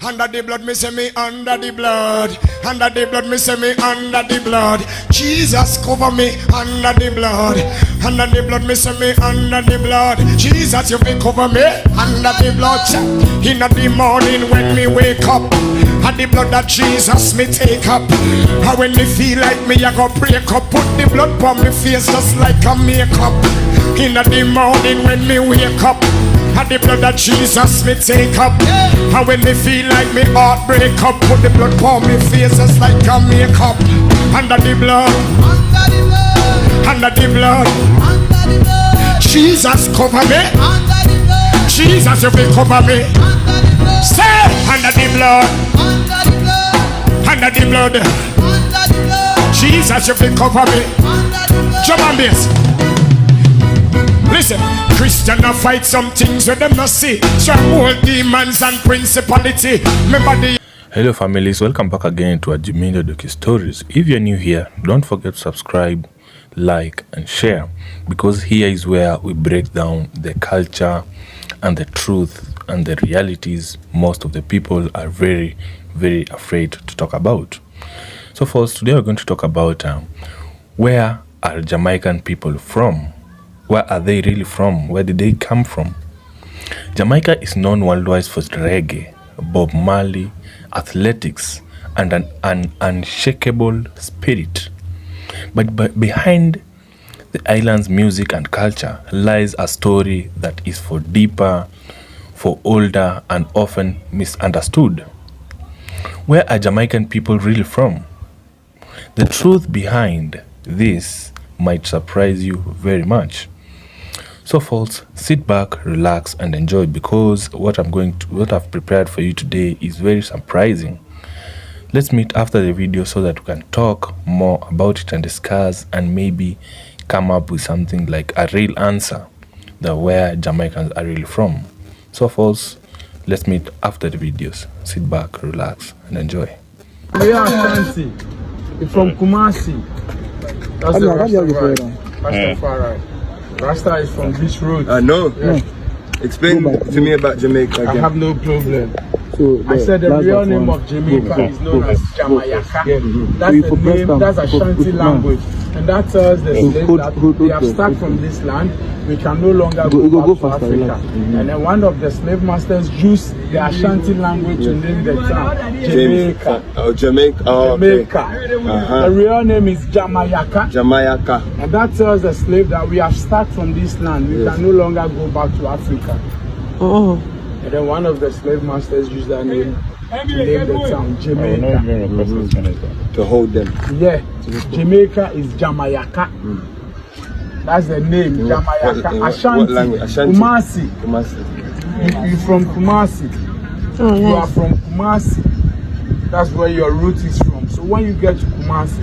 Under the blood, me say me under the blood. Under the blood, me say me under the blood. Jesus cover me under the blood. Under the blood, me say me under the blood. Jesus, you will cover me under the blood. In the morning when me wake up, and the blood that Jesus me take up. And when me feel like me, I go break up. Put the blood on me face just like a makeup. In the morning when me wake up, and the blood that Jesus me take up. And when me feel like me heart break up, put the blood on me face just like a makeup. Under the blood, under the blood, Jesus cover me. Jesus, you will cover me. Say under the blood, under the blood, Jesus, you will cover me. Jump on this. Listen, Christian a fight some things where them not see. Stronghold demons and principality. Remember the. Hello families, welcome back again to our Jimendo Docu Stories. If you're new here, don't forget to subscribe, like and share, because here is where we break down the culture and the truth and the realities most of the people are very afraid to talk about. So for us today, we're going to talk about where are Jamaican people from? Where are they really from? Where did they come from? Jamaica is known worldwide for reggae, Bob Marley, athletics, and an unshakable spirit. But behind the island's music and culture lies a story that is for deeper, for older, and often misunderstood. Where are Jamaican people really from? The truth behind this might surprise you very much. So folks, sit back, relax, and enjoy, because what I've prepared for you today is very surprising. Let's meet after the video so that we can talk more about it and discuss and maybe come up with something like a real answer that where Jamaicans are really from. So folks, let's meet after the videos. Sit back, relax, and enjoy. We are Fancy. We're from Kumasi. That's the Rastafari. Rasta is from Beach Road. No. Yeah. Explain to me about Jamaica again. I have no problem. So I said the real name of Jamaica is known as Jamaica. That's the name, that's Ashanti language. And that tells the slave that they have started from this land, we can no longer go back to Africa. And then one of the slave masters used the Ashanti language to name the town Jamaica. Oh, Jamaica. Oh, Jamaica. Okay. The real name is Jamaica. Jamaica. And that tells the slave that we have started from this land, we can no longer go back to Africa. Oh. And then one of the slave masters used that name to name the town Jamaica. To hold them. Yeah, Jamaica is Jamaica. That's the name, Jamaica. Ashanti. What language? Ashanti. Kumasi. You're from Kumasi. Oh, nice. You are from Kumasi. That's where your root is from. So when you get to Kumasi,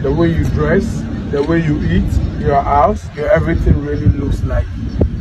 the way you dress, the way you eat, your house, your everything really looks like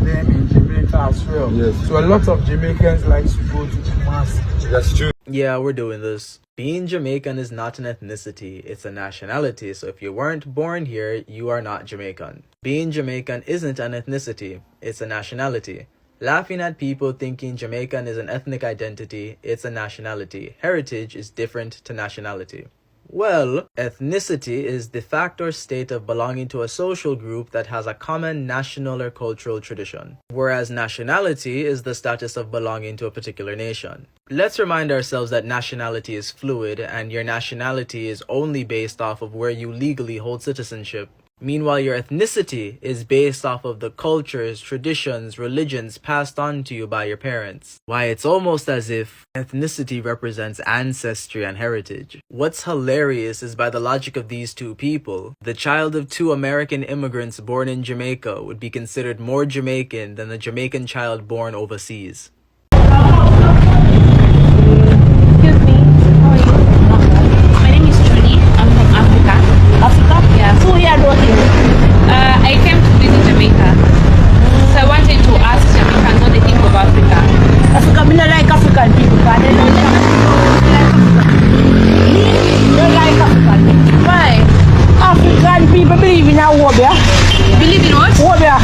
them in Jamaica as well. Yes. So a lot of Jamaicans like to go to Kumasi. That's true. Yeah, we're doing this. Being Jamaican is not an ethnicity, it's a nationality. So if you weren't born here, you are not Jamaican. Being Jamaican isn't an ethnicity, it's a nationality. Laughing at people thinking Jamaican is an ethnic identity, it's a nationality. Heritage is different to nationality. Well, ethnicity is the fact or state of belonging to a social group that has a common national or cultural tradition, whereas nationality is the status of belonging to a particular nation. Let's remind ourselves that nationality is fluid, and your nationality is only based off of where you legally hold citizenship. Meanwhile, your ethnicity is based off of the cultures, traditions, religions passed on to you by your parents. Why, it's almost as if ethnicity represents ancestry and heritage. What's hilarious is by the logic of these two people, the child of two American immigrants born in Jamaica would be considered more Jamaican than the Jamaican child born overseas. Excuse me, how are you? My name is Julie. I'm from Africa. Africa? Yeah. So we are working. I came to visit Jamaica. So I wanted to ask Jamaicans what they think of Africa. Africa, we don't like African people, but they don't like African people. Why? African people believe in a Wobia. Believe in what? Wobia.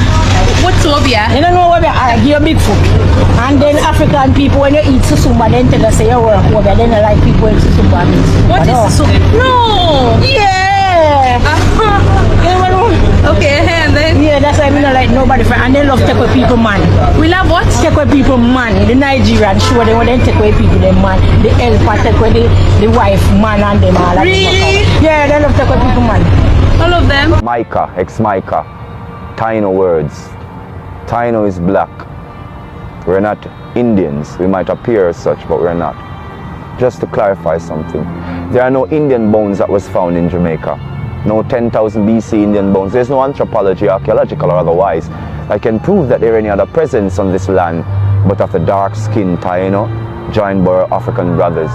What's Wobia? You don't know Wobia? I give a big foot. And then Jamaican people, when you eat susumba, then tell us say you work over, then you like people eat susumba. What is susumba? No! Yeah! Okay, and then? Yeah, that's why I mean like nobody friend. And they love take away people man. We love what? Take away people man. The Nigerian show they want them take away people them man. The helper take away the wife man and them all. Really? Yeah, they love take away people man. All of them? Micah, ex-Micah. Taino words. Taino is black. We're not Indians. We might appear as such, but we're not. Just to clarify something, there are no Indian bones that was found in Jamaica. No 10,000 BC Indian bones. There's no anthropology, archaeological or otherwise, that can prove that there are any other presence on this land but of the dark-skinned Taino joined by our African brothers.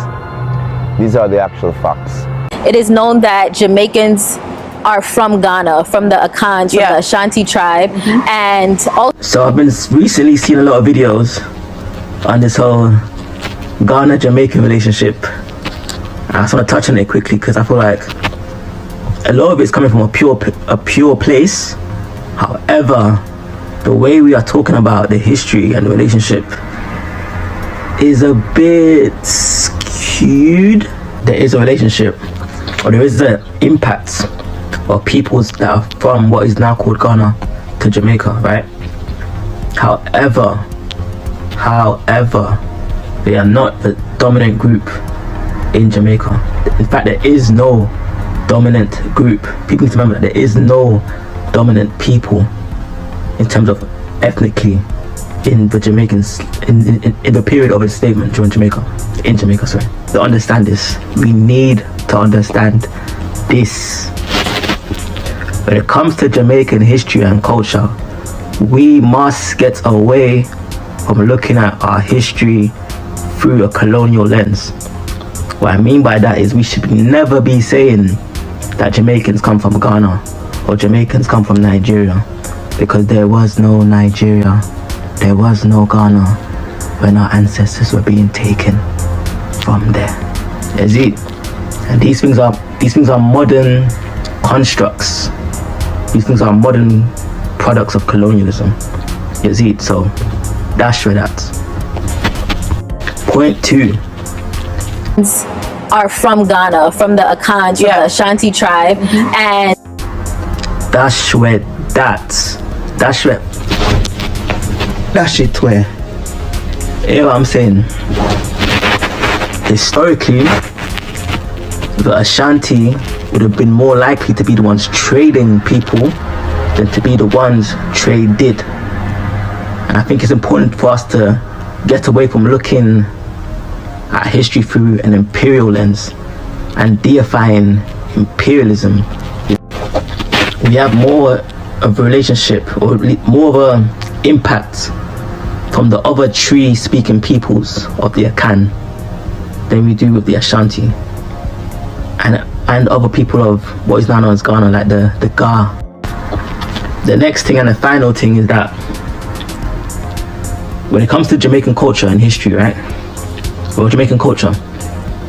These are the actual facts. It is known that Jamaicans are from Ghana, from the Akans, from the Ashanti tribe, and also. So I've been recently seeing a lot of videos on this whole Ghana-Jamaican relationship. I just want to touch on it quickly because I feel like a lot of it's coming from a pure place. However, the way we are talking about the history and the relationship is a bit skewed. There is a relationship, or there is an impact of peoples that are from what is now called Ghana to Jamaica, right? However, they are not the dominant group in Jamaica. In fact, there is no dominant group. People need to remember that there is no dominant people in terms of ethnically in the Jamaicans in the period of enslavement in Jamaica. Sorry. To understand this, we need to understand this. When it comes to Jamaican history and culture, we must get away from looking at our history through a colonial lens. What I mean by that is we should never be saying that Jamaicans come from Ghana or Jamaicans come from Nigeria, because there was no Nigeria, there was no Ghana when our ancestors were being taken from there. Is it? And these things are modern constructs. These things are modern products of colonialism. Is it? So that's where that's. Point 2. Are from Ghana, from the Akans, from the Ashanti tribe, and that's where you know what I'm saying? Historically, the Ashanti would have been more likely to be the ones trading people than to be the ones traded. And I think it's important for us to get away from looking at history through an imperial lens and deifying imperialism. We have more of a relationship, or more of an impact from the other tree speaking peoples of the Akan than we do with the Ashanti and other people of what is now known as Ghana, like the Ga. The next thing and the final thing is that when it comes to Jamaican culture and history, right? Well, Jamaican culture,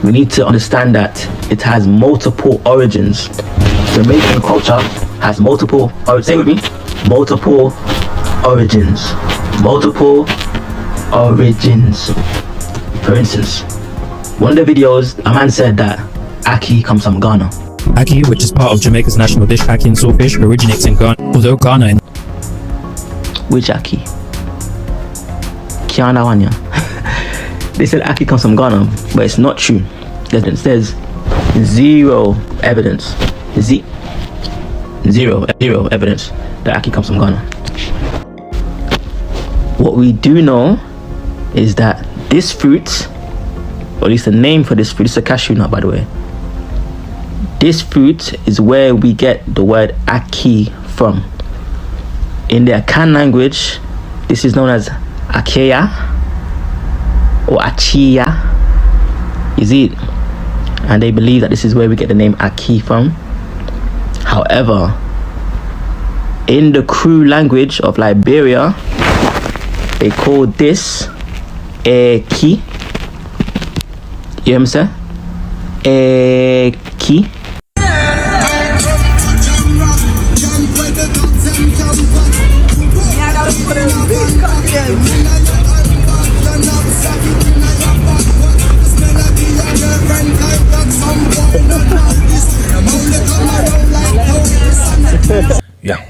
we need to understand that it has multiple origins. Jamaican culture has multiple origins. Say with me, multiple origins. Multiple origins. For instance, one of the videos, a man said that Ackee comes from Ghana. Ackee, which is part of Jamaica's national dish, ackee and saltfish, originates in Ghana, although Ghana. Which Ackee? Kiana Wanya. They said Ackee comes from Ghana, but it's not true. There's zero evidence. Zero evidence that Ackee comes from Ghana. What we do know is that this fruit, or at least the name for this fruit, it's a cashew nut, by the way. This fruit is where we get the word Ackee from. In the Akan language, this is known as Akeya or Achia. Is it? And they believe that this is where we get the name Ackee from. However, in the Kru language of Liberia, they call this Eki. You hear me say? Eki.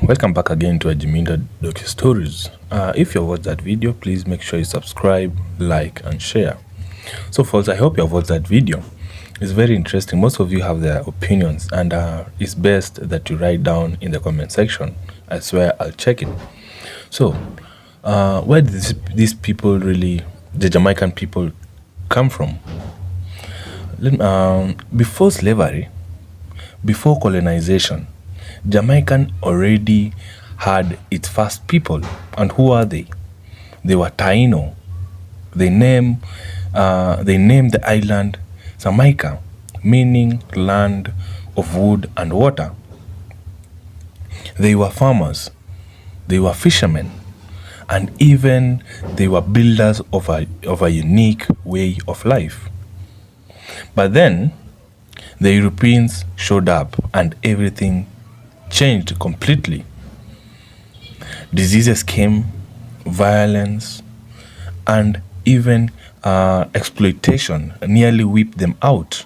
welcome back again to Ajiminda Docu-Stories. If you watched that video, please make sure you subscribe, like, and share. So folks, I hope you have watched that video. It's very interesting. Most of you have their opinions, and it's best that you write down in the comment section. I swear I'll check it. So, where did these people really, the Jamaican people, come from? Before slavery, before colonization, Jamaican already had its first people. And who are they? They were Taino. They named the island Jamaica, meaning land of wood and water. They were farmers, they were fishermen, and even they were builders of a unique way of life. But then the Europeans showed up and everything changed completely. Diseases came, violence, and even exploitation nearly wiped them out.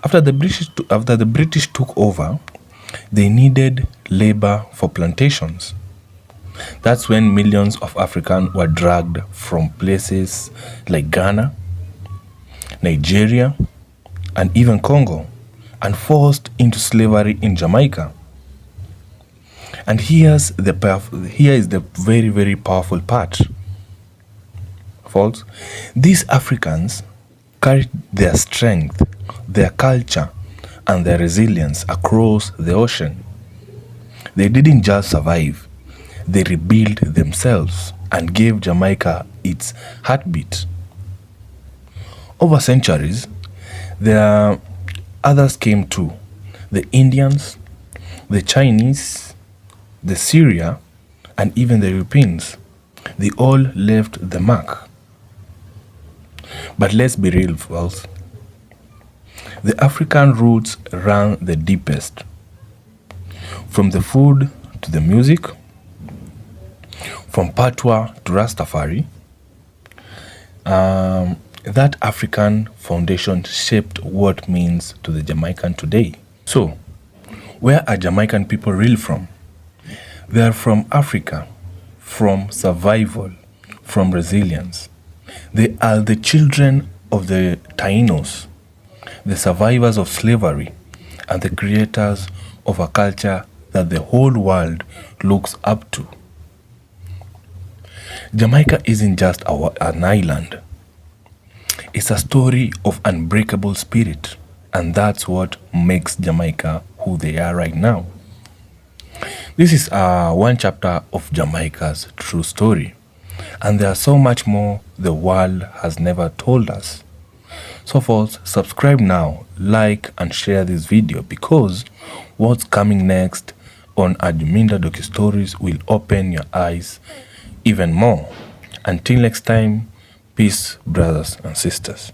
After the British took over, they needed labor for plantations. That's when millions of Africans were dragged from places like Ghana, Nigeria, and even Congo, and forced into slavery in Jamaica. And here is the very, very powerful part. Folks, these Africans carried their strength, their culture, and their resilience across the ocean. They didn't just survive, they rebuilt themselves and gave Jamaica its heartbeat. Over centuries, others came too. The Indians, the Chinese, the Syria, and even the Europeans. They all left the mark. But let's be real, folks. The African roots run the deepest. From the food to the music, from patois to Rastafari, that African foundation shaped what means to the Jamaican today. So, where are Jamaican people really from? They are from Africa, from survival, from resilience. They are the children of the Tainos, the survivors of slavery, and the creators of a culture that the whole world looks up to. Jamaica isn't just an island. It's a story of unbreakable spirit, and that's what makes Jamaica who they are right now. This is one chapter of Jamaica's true story, and there's so much more the world has never told us. So folks, subscribe now, like and share this video, because what's coming next on Ajiminda Docu-Stories will open your eyes even more. Until next time, peace, brothers and sisters.